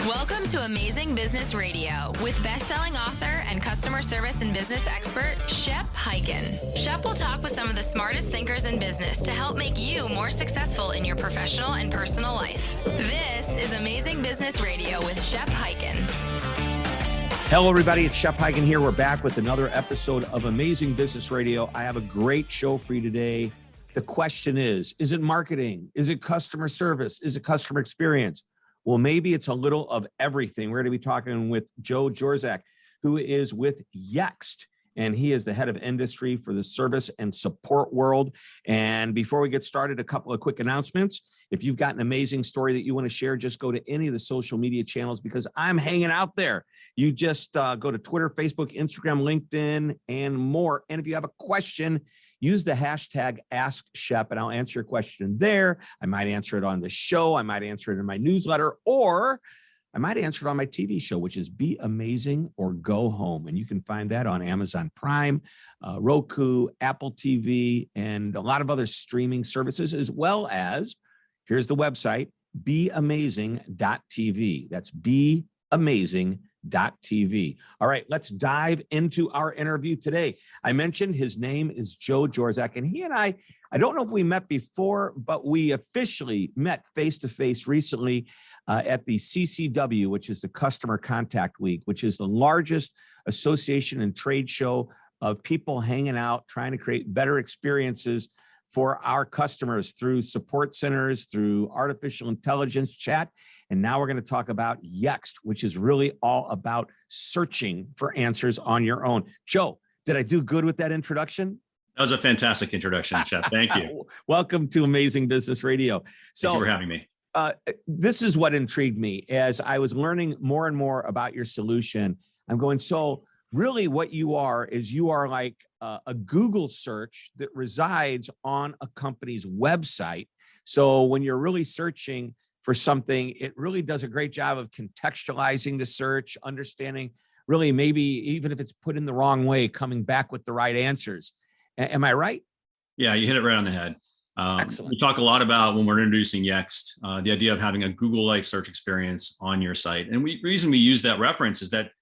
Welcome to Amazing Business Radio with best-selling author and customer service and business expert, Shep Hyken. Shep will talk with some of the smartest thinkers in business to help make you more successful in your professional and personal life. This is Amazing Business Radio with Shep Hyken. Hello, everybody. It's Shep Hyken here. We're back with another episode of Amazing Business Radio. I have a great show for you today. The question is it marketing? Is it customer service? Is it customer experience? Well, maybe it's a little of everything. We're going to be talking with Joe Jorczak, who is with Yext, and he is the head of industry for the service and support world. And before we get started, a couple of quick announcements. If you've got an amazing story that you want to share, just go to any of the social media channels because I'm hanging out there. You just go to Twitter, Facebook, Instagram, LinkedIn, and more. And if you have a question, use the hashtag AskShep, and I'll answer your question there. I might answer it on the show. I might answer it in my newsletter, or I might answer it on my TV show, which is Be Amazing or Go Home. And you can find that on Amazon Prime, Roku, Apple TV, and a lot of other streaming services, as well as, here's the website, beamazing.tv. That's beamazing.tv. All right, let's dive into our interview today. I mentioned his name is Joe Jorczak, and he and I don't know if we met before, but we officially met face-to-face recently at the CCW, which is the Customer Contact Week, which is the largest association and trade show of people hanging out, trying to create better experiences for our customers through support centers, through artificial intelligence chat. And now we're going to talk about Yext, which is really all about searching for answers on your own. Joe, did I do good with that introduction? That was a fantastic introduction, Shep. Thank you. Welcome to Amazing Business Radio. Thank you for having me. This is what intrigued me as I was learning more and more about your solution. I'm going, so really what you are like a Google search that resides on a company's website. So when you're really searching for something, it really does a great job of contextualizing the search, understanding really maybe even if it's put in the wrong way, coming back with the right answers. Am I right? Yeah, you hit it right on the head. Excellent. We talk a lot about when we're introducing Yext, the idea of having a Google-like search experience on your site. And the reason we use that reference is that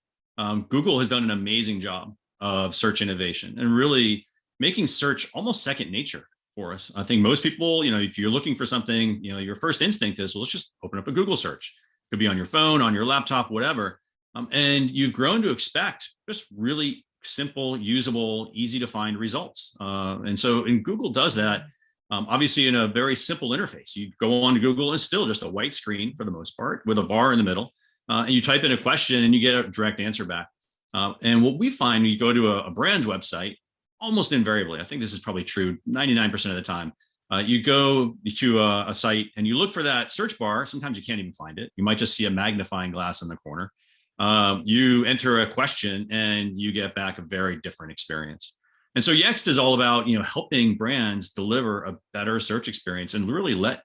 Google has done an amazing job of search innovation and really making search almost second nature for us. I think most people, if you're looking for something, your first instinct is, well, let's just open up a Google search. It could be on your phone, on your laptop, whatever. And you've grown to expect just really simple, usable, easy to find results. And Google does that, obviously in a very simple interface. You go on to Google and it's still just a white screen for the most part with a bar in the middle. And you type in a question and you get a direct answer back. And what we find when you go to a brand's website, almost invariably, I think this is probably true 99% of the time, you go to a site and you look for that search bar. Sometimes you can't even find it. You might just see a magnifying glass in the corner. You enter a question and you get back a very different experience. And so Yext is all about, helping brands deliver a better search experience and really let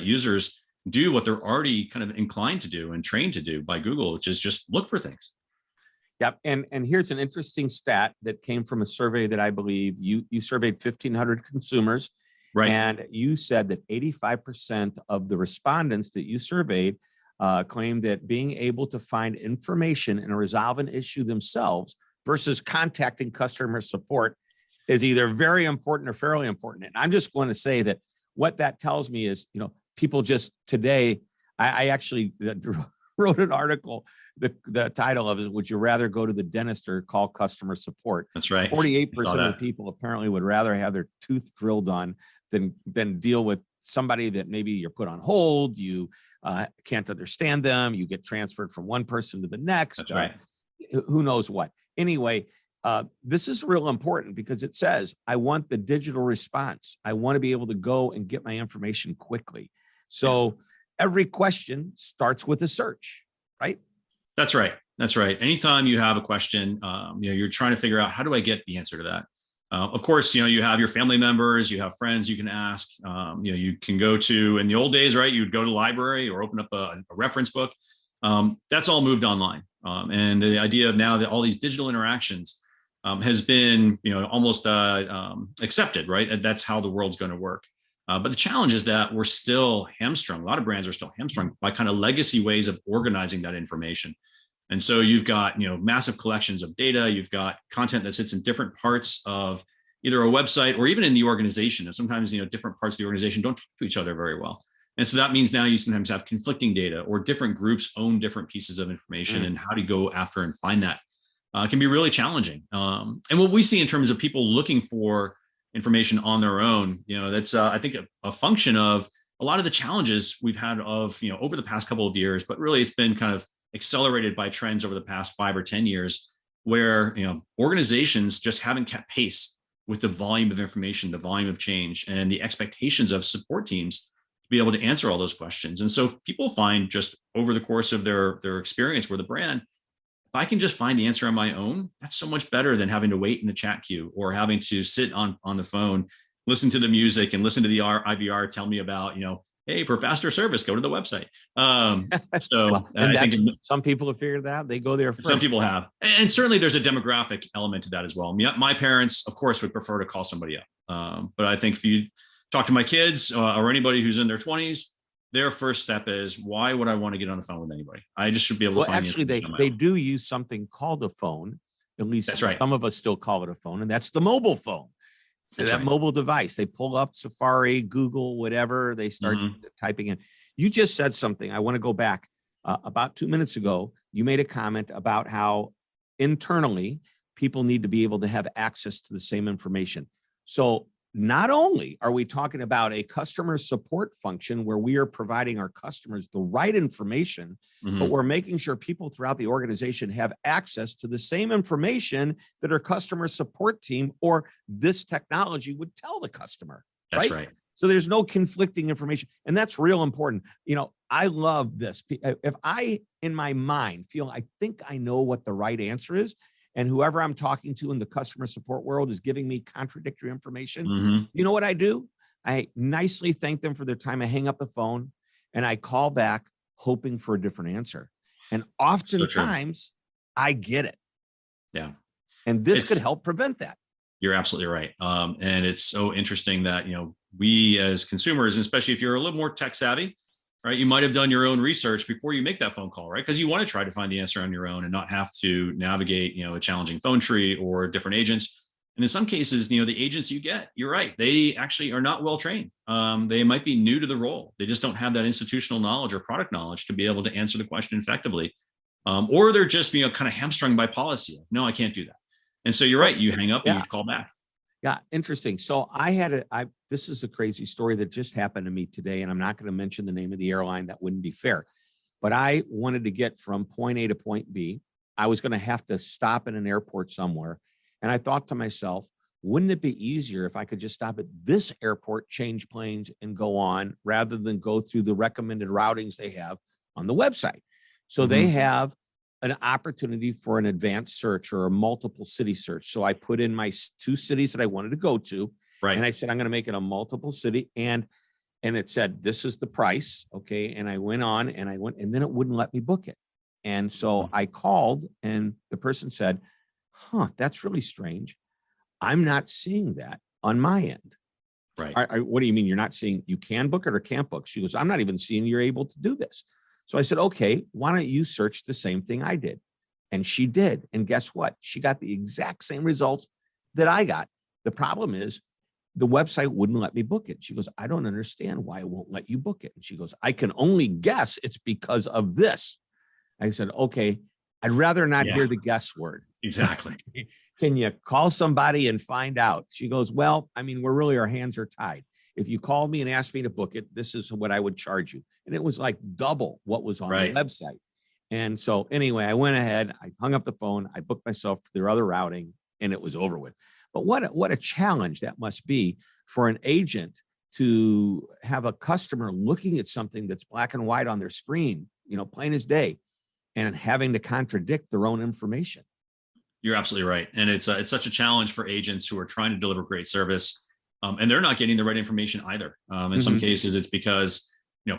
users do what they're already kind of inclined to do and trained to do by Google, which is just look for things. Yep. And here's an interesting stat that came from a survey that I believe you surveyed 1,500 consumers. Right. And you said that 85% of the respondents that you surveyed claimed that being able to find information and resolve an issue themselves versus contacting customer support is either very important or fairly important. And I'm just going to say that what that tells me is, people just today, I actually wrote an article. The title of it is, would you rather go to the dentist or call customer support? That's right. 48% of the people apparently would rather have their tooth drilled on than deal with somebody that maybe you're put on hold, you can't understand them, you get transferred from one person to the next. That's right. Who knows what. Anyway, this is real important because it says, I want the digital response. I want to be able to go and get my information quickly. So every question starts with a search, right? That's right. That's right. Anytime you have a question, you're trying to figure out, how do I get the answer to that? Of course, you have your family members, you have friends you can ask, you can go to, in the old days, right, you'd go to the library or open up a reference book. That's all moved online. And the idea of now that all these digital interactions has been, almost accepted, right? And that's how the world's going to work. But the challenge is that we're still hamstrung. A lot of brands are still hamstrung by kind of legacy ways of organizing that information. And so you've got, massive collections of data. You've got content that sits in different parts of either a website or even in the organization. And sometimes, different parts of the organization don't talk to each other very well. And so that means now you sometimes have conflicting data, or different groups own different pieces of information, and how to go after and find that can be really challenging. And what we see in terms of people looking for information on their own, that's I think a function of a lot of the challenges we've had over the past couple of years, but really it's been kind of accelerated by trends over the past 5 or 10 years, where organizations just haven't kept pace with the volume of information, the volume of change, and the expectations of support teams to be able to answer all those questions. And so people find, just over the course of their experience with the brand, if I can just find the answer on my own, that's so much better than having to wait in the chat queue, or having to sit on the phone, listen to the music and listen to the IVR tell me about, hey, for faster service, go to the website. I think some people have figured that out. They go there first. Some people have. And certainly there's a demographic element to that as well. My parents, of course, would prefer to call somebody up. But I think if you talk to my kids or anybody who's in their 20s, their first step is, why would I want to get on the phone with anybody? I just should be able to find. Actually, they do use something called a phone. At least that's right. Some of us still call it a phone, and that's the mobile phone. So that mobile device, they pull up Safari, Google, whatever, they start typing in. You just said something. I want to go back. About 2 minutes ago, you made a comment about how internally people need to be able to have access to the same information. So not only are we talking about a customer support function where we are providing our customers the right information, but we're making sure people throughout the organization have access to the same information that our customer support team or this technology would tell the customer. That's right. So there's no conflicting information. And that's real important. I love this. If I, in my mind, feel I think I know what the right answer is, and whoever I'm talking to in the customer support world is giving me contradictory information, you know what I do? I nicely thank them for their time. I hang up the phone and I call back hoping for a different answer. And oftentimes I get it. Yeah. And this could help prevent that. You're absolutely right. And it's so interesting that, we as consumers, and especially if you're a little more tech savvy, right, you might have done your own research before you make that phone call, right? Because you want to try to find the answer on your own and not have to navigate, a challenging phone tree or different agents. And in some cases, the agents you get, you're right, they actually are not well trained. They might be new to the role. They just don't have that institutional knowledge or product knowledge to be able to answer the question effectively. Or they're just, kind of hamstrung by policy. No, I can't do that. And so you're right. You hang up and you call back. Yeah, interesting. So this is a crazy story that just happened to me today, and I'm not going to mention the name of the airline. That wouldn't be fair. But I wanted to get from point A to point B. I was going to have to stop in an airport somewhere. And I thought to myself, wouldn't it be easier if I could just stop at this airport, change planes, and go on, rather than go through the recommended routings they have on the website? So they have an opportunity for an advanced search or a multiple city search. So I put in my 2 cities that I wanted to go to. Right. And I said, I'm going to make it a multiple city. And it said, this is the price. Okay. And I went on and and then it wouldn't let me book it. And so I called and the person said, that's really strange. I'm not seeing that on my end. Right. What do you mean you're not seeing? You can book it or can't book? She goes, I'm not even seeing you're able to do this. So I said, okay, why don't you search the same thing I did? And she did. And guess what? She got the exact same results that I got. The problem is the website wouldn't let me book it. She goes, I don't understand why it won't let you book it. And she goes, I can only guess it's because of this. I said, okay, I'd rather not hear the guess word. Exactly. Can you call somebody and find out? She goes, well, our hands are tied. If you called me and asked me to book it, this is what I would charge you. And it was like double what was on the website. And so anyway, I went ahead, I hung up the phone, I booked myself for their other routing, and it was over with. But what a challenge that must be for an agent to have a customer looking at something that's black and white on their screen, plain as day, and having to contradict their own information. You're absolutely right. And it's such a challenge for agents who are trying to deliver great service. And they're not getting the right information either. In some cases, it's because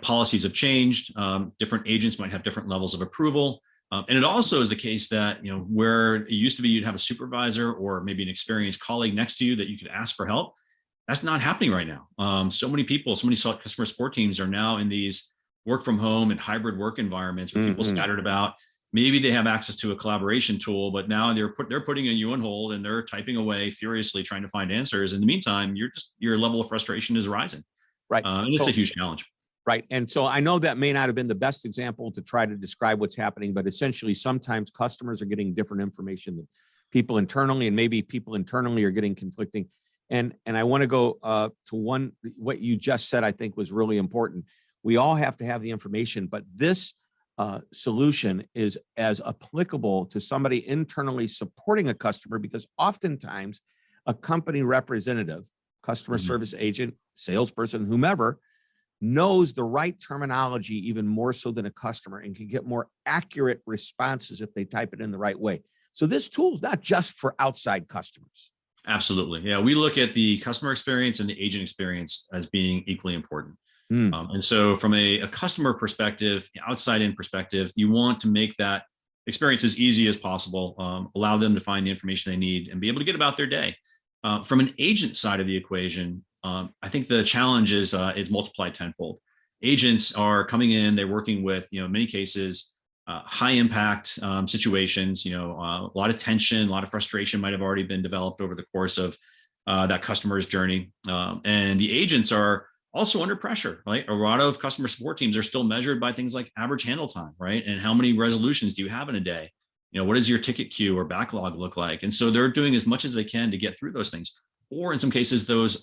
policies have changed. Different agents might have different levels of approval. And it also is the case that where it used to be you'd have a supervisor or maybe an experienced colleague next to you that you could ask for help. That's not happening right now. So many people, so many customer support teams are now in these work from home and hybrid work environments with people scattered about. Maybe they have access to a collaboration tool, but now they're putting you on hold and they're typing away furiously trying to find answers. In the meantime, your level of frustration is rising. Right. And it's a huge challenge. Right. And so I know that may not have been the best example to try to describe what's happening, but essentially sometimes customers are getting different information than people internally, and maybe people internally are getting conflicting. And I want to go to what you just said, I think was really important. We all have to have the information, but this solution is as applicable to somebody internally supporting a customer, because oftentimes a company representative, customer service agent, salesperson, whomever, knows the right terminology even more so than a customer and can get more accurate responses if they type it in the right way. So this tool is not just for outside customers. Absolutely. Yeah. We look at the customer experience and the agent experience as being equally important. And so from a customer perspective, outside in perspective, you want to make that experience as easy as possible, allow them to find the information they need and be able to get about their day. From an agent side of the equation, I think the challenge is multiplied tenfold. Agents are coming in, they're working with, in many cases, high impact situations, a lot of tension, a lot of frustration might have already been developed over the course of that customer's journey. And the agents are also under pressure, right? A lot of customer support teams are still measured by things like average handle time, right? And how many resolutions do you have in a day? What does your ticket queue or backlog look like? And so they're doing as much as they can to get through those things. Or in some cases, those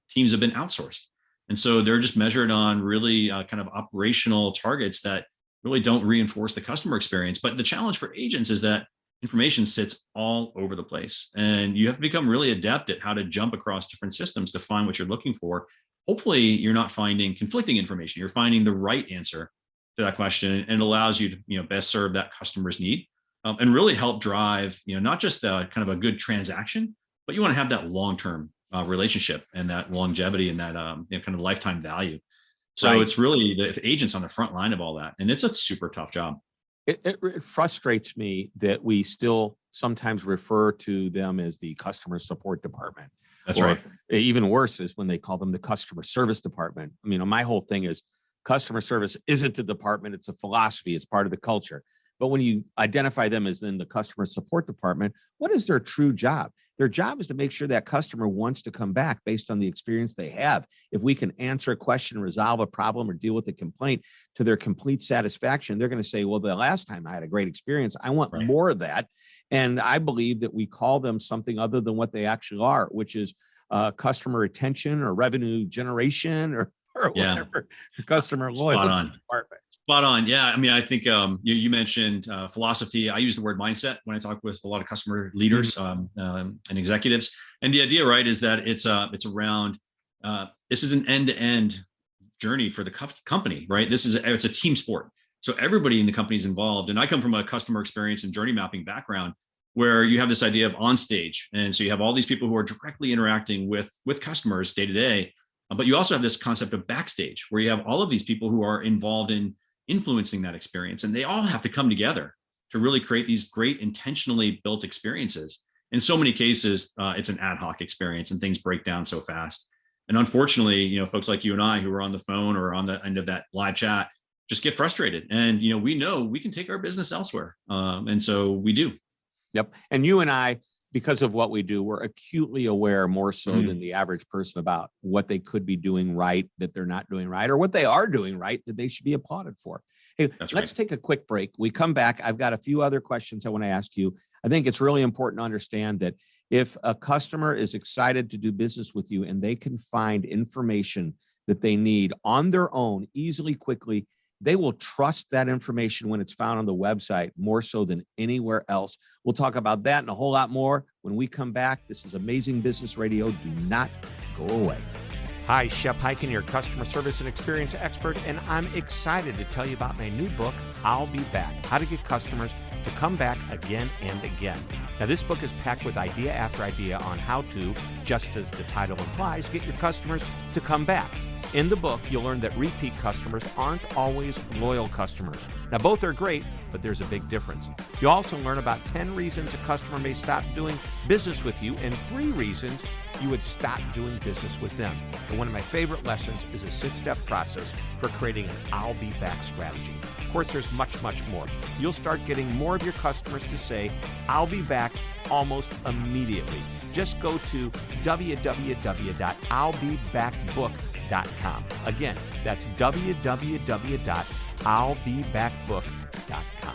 teams have been outsourced. And so they're just measured on really kind of operational targets that really don't reinforce the customer experience. But the challenge for agents is that information sits all over the place. And you have to become really adept at how to jump across different systems to find what you're looking for. Hopefully, you're not finding conflicting information. You're finding the right answer to that question, and it allows you to best serve that customer's need and really help drive not just kind of a good transaction, but you want to have that long-term relationship and that longevity and that kind of lifetime value. So right. It's really the agents on the front line of all that, and it's a super tough job. It frustrates me that we still sometimes refer to them as the customer support department. That's right. Even worse is when they call them the customer service department. My whole thing is customer service isn't a department, it's a philosophy, it's part of the culture. But when you identify them as in the customer support department, what is their true job? Their job is to make sure that customer wants to come back based on the experience they have. If we can answer a question, resolve a problem, or deal with a complaint to their complete satisfaction, they're going to say, well, the last time I had a great experience, I want more of that. And I believe that we call them something other than what they actually are, which is customer retention or revenue generation or whatever, customer loyalty department. Spot on. Yeah. I think you mentioned philosophy. I use the word mindset when I talk with a lot of customer leaders and executives. And the idea, right, is that it's around, this is an end-to-end journey for the company, right? It's a team sport. So everybody in the company is involved. And I come from a customer experience and journey mapping background where you have this idea of on stage. And so you have all these people who are directly interacting with customers day to day. But you also have this concept of backstage where you have all of these people who are involved in influencing that experience. And they all have to come together to really create these great intentionally built experiences. In so many cases, it's an ad hoc experience and things break down so fast. And unfortunately, folks like you and I who are on the phone or on the end of that live chat just get frustrated. And, we know we can take our business elsewhere. And so we do. Yep. And you and I, because of what we do, we're acutely aware more so than the average person about what they could be doing right, that they're not doing right, or what they are doing right, that they should be applauded for. Hey, let's take a quick break. We come back. I've got a few other questions I want to ask you. I think it's really important to understand that if a customer is excited to do business with you and they can find information that they need on their own, easily, quickly, they will trust that information when it's found on the website more so than anywhere else. We'll talk about that and a whole lot more when we come back. This is Amazing Business Radio. Do not go away. Hi, Shep Hyken, your customer service and experience expert, and I'm excited to tell you about my new book, I'll Be Back, How to Get Customers to Come Back Again and Again. Now, this book is packed with idea after idea on how to, just as the title implies, get your customers to come back. In the book, you'll learn that repeat customers aren't always loyal customers. Now, both are great, but there's a big difference. You'll also learn about 10 reasons a customer may stop doing business with you and 3 reasons you would stop doing business with them. And one of my favorite lessons is a 6-step process for creating an I'll be back strategy. Of course, there's much, much more. You'll start getting more of your customers to say, I'll be back almost immediately. Just go to www.illbebackbook.com. Again, that's www.illbebackbook.com.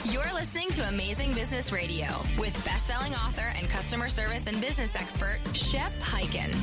You're listening to Amazing Business Radio with best-selling author and customer service and business expert, Shep Hyken.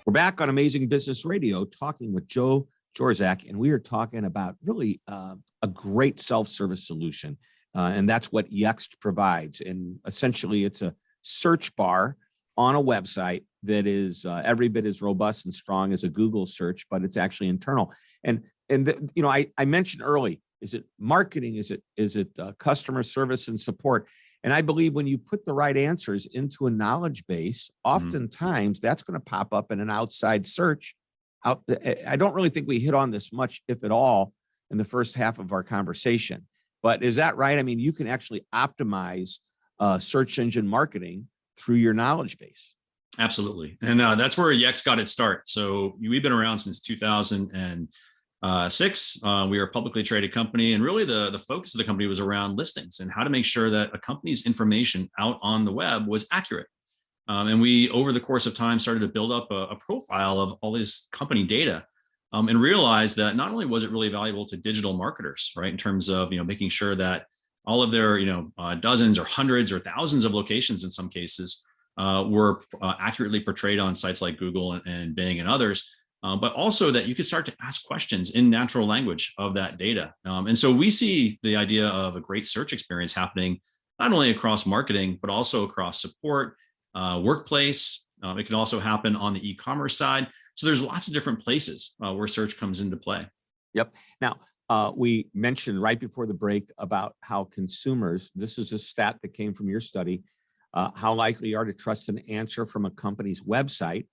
We're back on Amazing Business Radio talking with Joe Jorczak, and we are talking about really a great self-service solution. And that's what Yext provides. And essentially, it's a search bar on a website that is every bit as robust and strong as a Google search, but it's actually internal. And I mentioned early, is it marketing? Is it customer service and support? And I believe when you put the right answers into a knowledge base, oftentimes that's going to pop up in an outside search. I don't really think we hit on this much, if at all, in the first half of our conversation. But is that right? I mean, you can actually optimize search engine marketing through your knowledge base. Absolutely. And that's where Yext got its start. So we've been around since 2006. We are a publicly traded company. And really the focus of the company was around listings and how to make sure that a company's information out on the web was accurate. And we, over the course of time, started to build up a profile of all this company data. And realized that not only was it really valuable to digital marketers, right, in terms of making sure that all of their dozens or hundreds or thousands of locations in some cases were accurately portrayed on sites like Google and Bing and others, but also that you could start to ask questions in natural language of that data. And so we see the idea of a great search experience happening not only across marketing but also across support, workplace. It can also happen on the e-commerce side. So there's lots of different places where search comes into play. Yep. Now, we mentioned right before the break about how consumers, this is a stat that came from your study, how likely you are to trust an answer from a company's website.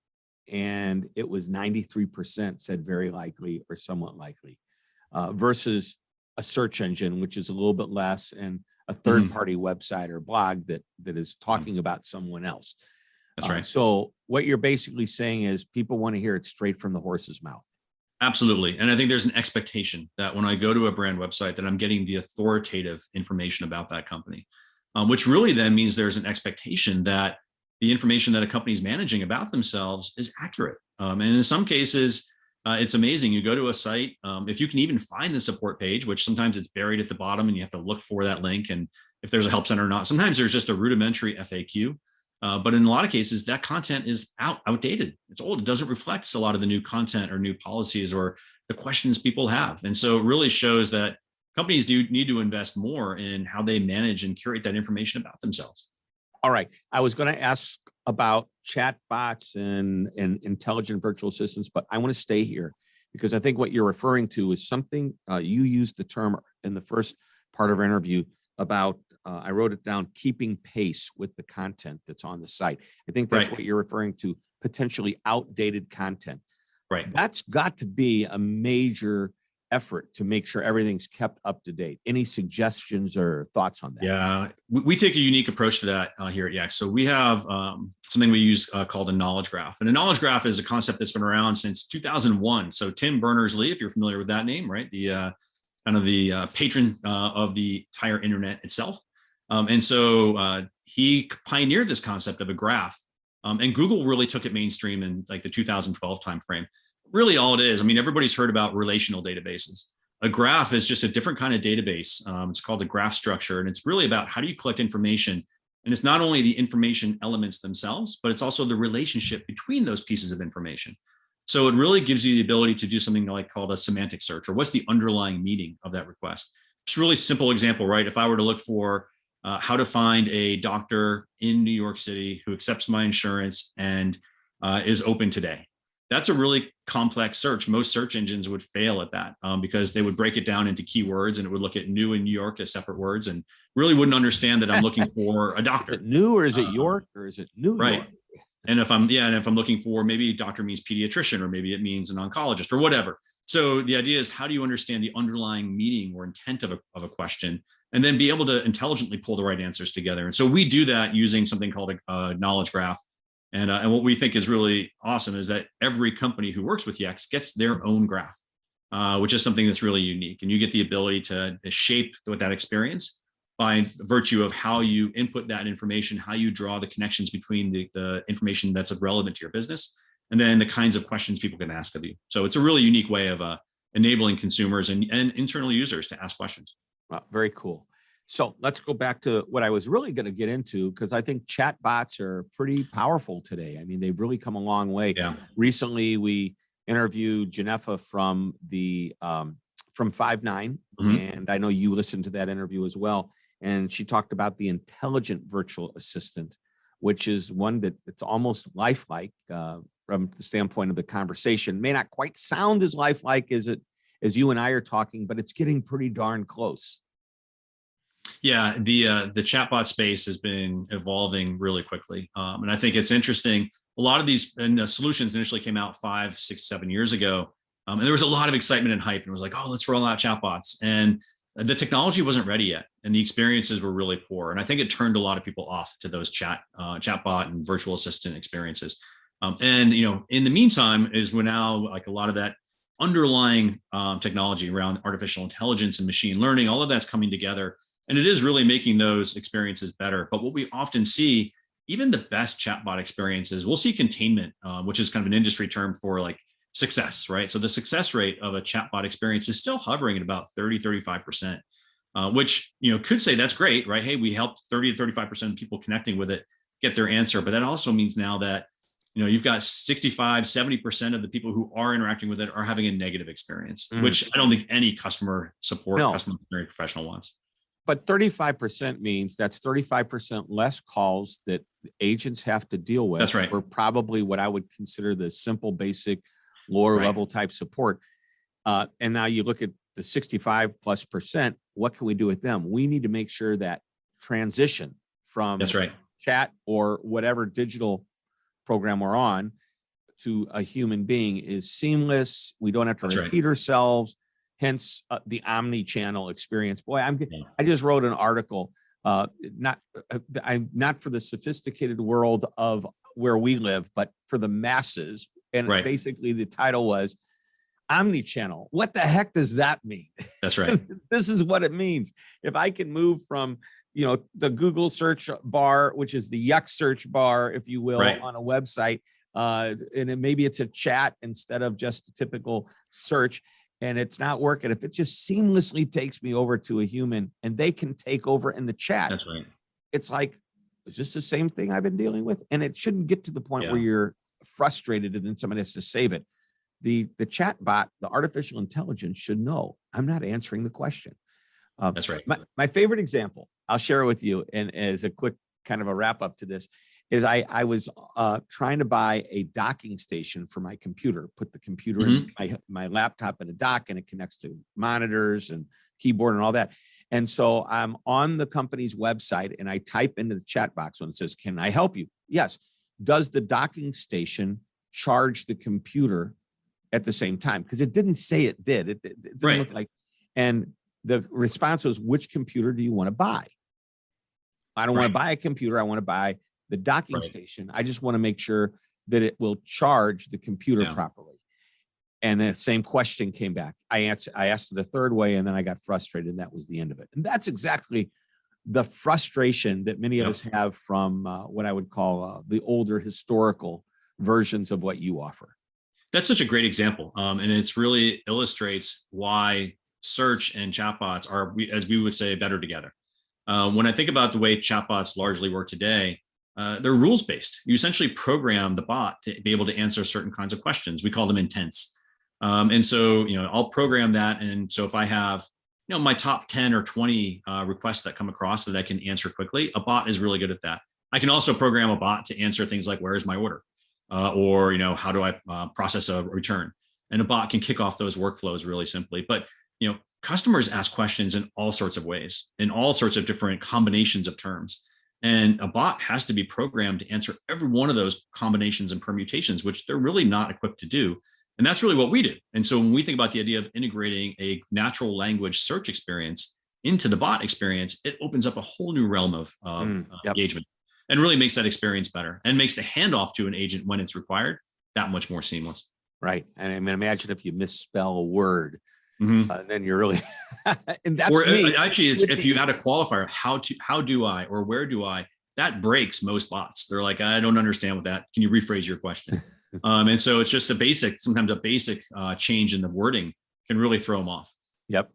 And it was 93% said very likely or somewhat likely versus a search engine, which is a little bit less, and a third-party website or blog that is talking about someone else. That's right. So what you're basically saying is people want to hear it straight from the horse's mouth. Absolutely. And I think there's an expectation that when I go to a brand website that I'm getting the authoritative information about that company, which really then means there's an expectation that the information that a company is managing about themselves is accurate. And in some cases, it's amazing. You go to a site, if you can even find the support page, which sometimes it's buried at the bottom and you have to look for that link. And if there's a help center or not, sometimes there's just a rudimentary FAQ. But in a lot of cases, that content is outdated. It's old. It doesn't reflect a lot of the new content or new policies or the questions people have. And so it really shows that companies do need to invest more in how they manage and curate that information about themselves. All right. I was going to ask about chatbots and intelligent virtual assistants, but I want to stay here because I think what you're referring to is something you used the term in the first part of our interview about, I wrote it down, keeping pace with the content that's on the site. I think that's what you're referring to, potentially outdated content. Right. That's got to be a major effort to make sure everything's kept up to date. Any suggestions or thoughts on that? Yeah, we take a unique approach to that here at Yext. So we have something we use called a knowledge graph. And a knowledge graph is a concept that's been around since 2001. So Tim Berners-Lee, if you're familiar with that name, right? The kind of the patron of the entire internet itself. And so he pioneered this concept of a graph. And Google really took it mainstream in like the 2012 timeframe. Really all it is, I mean, everybody's heard about relational databases. A graph is just a different kind of database. It's called a graph structure. And it's really about how do you collect information. And it's not only the information elements themselves, but it's also the relationship between those pieces of information. So it really gives you the ability to do something like called a semantic search, or what's the underlying meaning of that request. It's a really simple example, right? If I were to look for how to find a doctor in New York City who accepts my insurance and is open today. That's a really complex search. Most search engines would fail at that because they would break it down into keywords and it would look at new in New York as separate words and really wouldn't understand that I'm looking for a doctor. Is it new or is it York or is it New right. York? And if I'm looking for maybe doctor means pediatrician or maybe it means an oncologist or whatever. So the idea is how do you understand the underlying meaning or intent of a question? and then be able to intelligently pull the right answers together. And so we do that using something called a knowledge graph. And what we think is really awesome is that every company who works with Yext gets their own graph, which is something that's really unique. And you get the ability to shape that experience by virtue of how you input that information, how you draw the connections between the information that's relevant to your business, and then the kinds of questions people can ask of you. So it's a really unique way of enabling consumers and internal users to ask questions. Well, very cool. So let's go back to what I was really going to get into, because I think chatbots are pretty powerful today. I mean, they've really come a long way. Yeah. Recently, we interviewed Genefa from from Five9, and I know you listened to that interview as well. And she talked about the intelligent virtual assistant, which is one it's almost lifelike from the standpoint of the conversation. May not quite sound as lifelike as you and I are talking, but it's getting pretty darn close. Yeah, the chatbot space has been evolving really quickly, and I think it's interesting. A lot of these solutions initially came out 5, 6, 7 years ago, and there was a lot of excitement and hype, and it was like, oh, let's roll out chatbots, and the technology wasn't ready yet, and the experiences were really poor, and I think it turned a lot of people off to those chatbot and virtual assistant experiences. And in the meantime, we're now like a lot of that underlying technology around artificial intelligence and machine learning, all of that's coming together. And it is really making those experiences better. But what we often see, even the best chatbot experiences, we'll see containment, which is kind of an industry term for like success, right? So the success rate of a chatbot experience is still hovering at about 30-35%, which could say that's great, right? Hey, we helped 30-35% of people connecting with it get their answer. But that also means now that you've got 65-70% of the people who are interacting with it are having a negative experience, which I don't think any customer support, customer experience professional wants. But 35% means that's 35% less calls that agents have to deal with. That's right. For probably what I would consider the simple, basic, lower level type support. And now you look at the 65+%, what can we do with them? We need to make sure that transition from chat or whatever digital program we're on to a human being is seamless. We don't have to repeat ourselves. Hence the omni-channel experience. Boy, I just wrote an article, I'm not for the sophisticated world of where we live, but for the masses. And basically the title was omni-channel. What the heck does that mean? That's right. This is what it means. If I can move from, the Google search bar, which is the Yext search bar, if you will, on a website, and maybe it's a chat instead of just a typical search, and it's not working. If it just seamlessly takes me over to a human and they can take over in the chat, that's right. It's like, is this the same thing I've been dealing with? And it shouldn't get to the point where you're frustrated and then somebody has to save it. The chat bot, the artificial intelligence should know I'm not answering the question. That's right. My favorite example, I'll share it with you, and as a quick kind of a wrap up to this, is I was trying to buy a docking station for my computer, put the computer in my laptop in a dock, and it connects to monitors and keyboard and all that. And so I'm on the company's website and I type into the chat box when it says, can I help you? Yes. Does the docking station charge the computer at the same time? Because it didn't say it did. It didn't look like, and the response was, which computer do you want to buy? I don't want to buy a computer. I want to buy the docking station. I just want to make sure that it will charge the computer properly. And the same question came back. I asked it a third way, and then I got frustrated, and that was the end of it. And that's exactly the frustration that many of us have from what I would call the older historical versions of what you offer. That's such a great example. And it's really illustrates why search and chatbots are, as we would say, better together. When I think about the way chatbots largely work today, they're rules-based. You essentially program the bot to be able to answer certain kinds of questions. We call them intents. And so, I'll program that. And so if I have, my top 10 or 20 requests that come across that I can answer quickly, a bot is really good at that. I can also program a bot to answer things like, where is my order? Or, how do I process a return? And a bot can kick off those workflows really simply. But, customers ask questions in all sorts of ways, in all sorts of different combinations of terms. And a bot has to be programmed to answer every one of those combinations and permutations, which they're really not equipped to do. And that's really what we do. And so when we think about the idea of integrating a natural language search experience into the bot experience, it opens up a whole new realm of engagement and really makes that experience better and makes the handoff to an agent when it's required that much more seamless. Right. And I mean, imagine if you misspell a word, then you're really, and that's or me. Actually, it's if you add a qualifier, how do I, or where do I, that breaks most bots. They're like, I don't understand with that. Can you rephrase your question? And so it's just sometimes a basic change in the wording can really throw them off. Yep.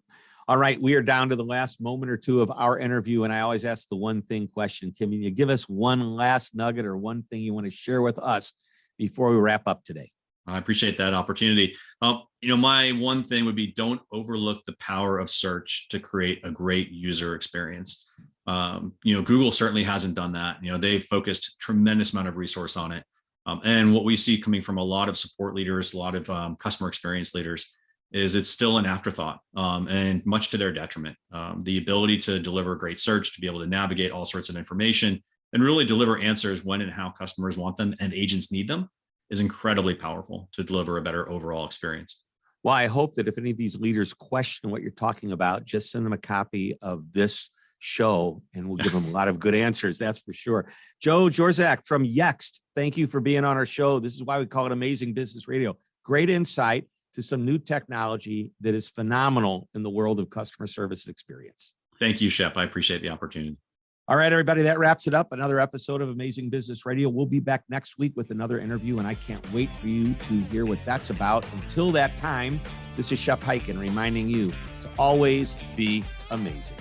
All right. We are down to the last moment or two of our interview. And I always ask the one thing question. Can you give us one last nugget or one thing you want to share with us before we wrap up today? I appreciate that opportunity. My one thing would be, don't overlook the power of search to create a great user experience. Google certainly hasn't done that. They've focused a tremendous amount of resource on it. And what we see coming from a lot of support leaders, a lot of customer experience leaders, is it's still an afterthought, and much to their detriment. The ability to deliver great search, to be able to navigate all sorts of information and really deliver answers when and how customers want them and agents need them is incredibly powerful to deliver a better overall experience. Well, I hope that if any of these leaders question what you're talking about, just send them a copy of this show and we'll give them a lot of good answers. That's for sure. Joe Jorczak from Yext, thank you for being on our show. This is why we call it Amazing Business Radio. Great insight to some new technology that is phenomenal in the world of customer service and experience. Thank you, Shep. I appreciate the opportunity. All right, everybody, that wraps it up. Another episode of Amazing Business Radio. We'll be back next week with another interview, and I can't wait for you to hear what that's about. Until that time, this is Shep Hyken reminding you to always be amazing.